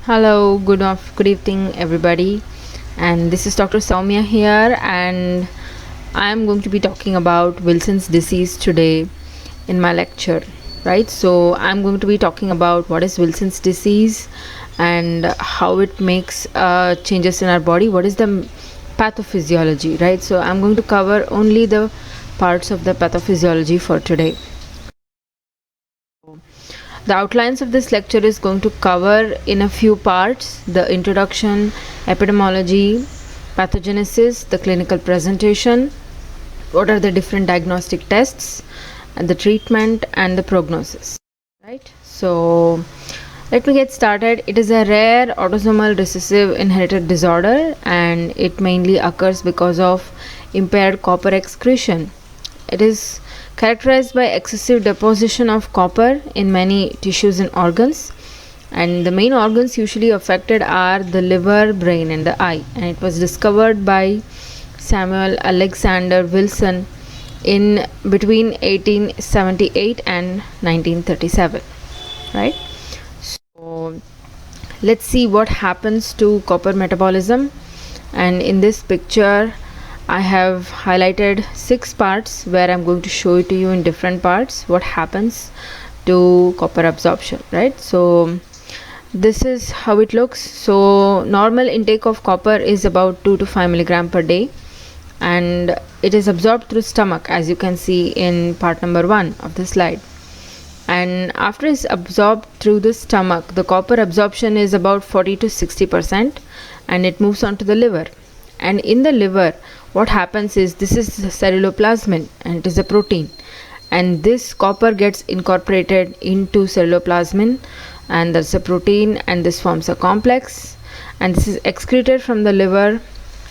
Hello, good evening, everybody. And this is Dr. Soumya here, and I am going to be talking about Wilson's disease today in my lecture. Right, so I'm going to be talking about what is Wilson's disease and how it makes changes in our body. What is the pathophysiology, right? So I'm going to cover only the parts of the pathophysiology for today. The outlines of this lecture is going to cover in a few parts the introduction, epidemiology, pathogenesis, the clinical presentation, what are the different diagnostic tests, and the treatment and the prognosis. Right? So let me get started. It is a rare autosomal recessive inherited disorder, and it mainly occurs because of impaired copper excretion. It is characterized by excessive deposition of copper in many tissues and organs, and the main organs usually affected are the liver, brain, and the eye. And it was discovered by Samuel Alexander Wilson in between 1878 and 1937. Right? So let's see what happens to copper metabolism. And in this picture I have highlighted 6 parts where I'm going to show it to you in different parts what happens to copper absorption, right? So this is how it looks. So normal intake of copper is about 2 to 5 milligram per day, and it is absorbed through stomach, as you can see in part number 1 of the slide. And after it's absorbed through the stomach, the copper absorption is about 40 to 60%, and it moves on to the liver. And in the liver, what happens is, this is the ceruloplasmin, and it is a protein, and this copper gets incorporated into ceruloplasmin, and that's a protein, and this forms a complex, and this is excreted from the liver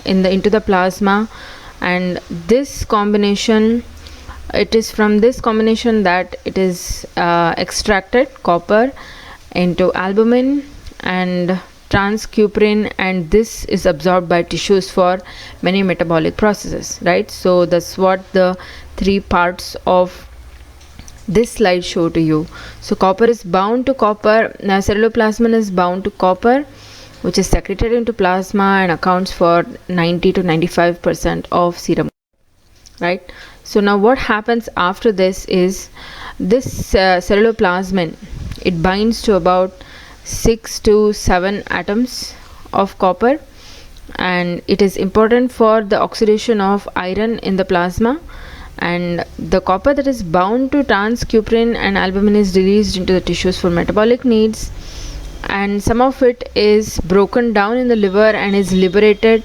into the plasma. And this combination, it is from this combination that it is extracted copper into albumin and transcuprin, and this is absorbed by tissues for many metabolic processes, right? So that's what the 3 parts of this slide show to you. So copper is bound to copper. Now ceruloplasmin is bound to copper, which is secreted into plasma and accounts for 90 to 95% of serum, right? So now what happens after this is, this ceruloplasmin, it binds to about 6 to 7 atoms of copper, and it is important for the oxidation of iron in the plasma. And the copper that is bound to transcuprin and albumin is released into the tissues for metabolic needs, and some of it is broken down in the liver and is liberated,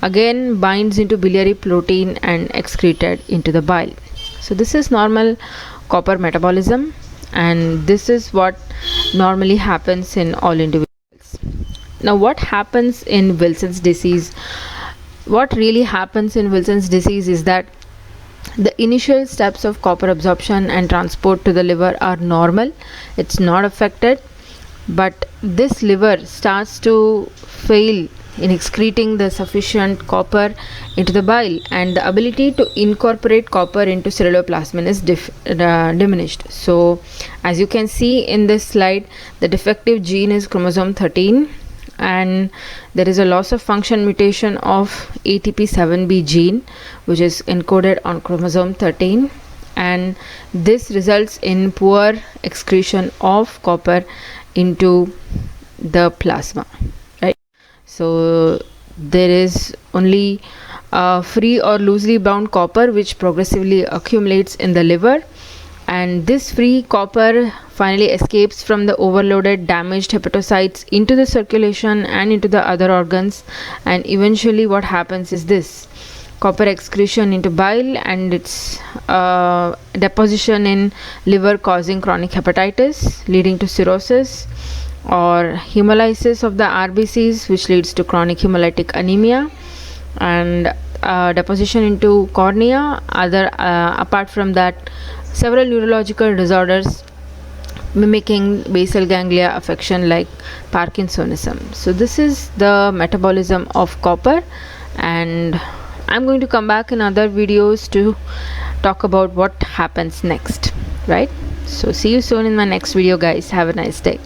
again binds into biliary protein and excreted into the bile. So this is normal copper metabolism, and this is what normally happens in all individuals. Now what happens in Wilson's disease? What really happens in Wilson's disease is that the initial steps of copper absorption and transport to the liver are normal, it's not affected, but this liver starts to fail in excreting the sufficient copper into the bile, and the ability to incorporate copper into ceruloplasmin is diminished. So as you can see in this slide, the defective gene is chromosome 13, and there is a loss of function mutation of ATP7B gene, which is encoded on chromosome 13, and this results in poor excretion of copper into the plasma, right? So there is only free or loosely bound copper which progressively accumulates in the liver, and this free copper finally escapes from the overloaded damaged hepatocytes into the circulation and into the other organs, and eventually what happens is this copper excretion into bile and its deposition in liver, causing chronic hepatitis leading to cirrhosis, or hemolysis of the RBCs, which leads to chronic hemolytic anemia, and deposition into cornea. Apart from that, several neurological disorders mimicking basal ganglia affection like Parkinsonism. So this is the metabolism of copper, and I'm going to come back in other videos to talk about what happens next, right? So see you soon in my next video, guys. Have a nice day.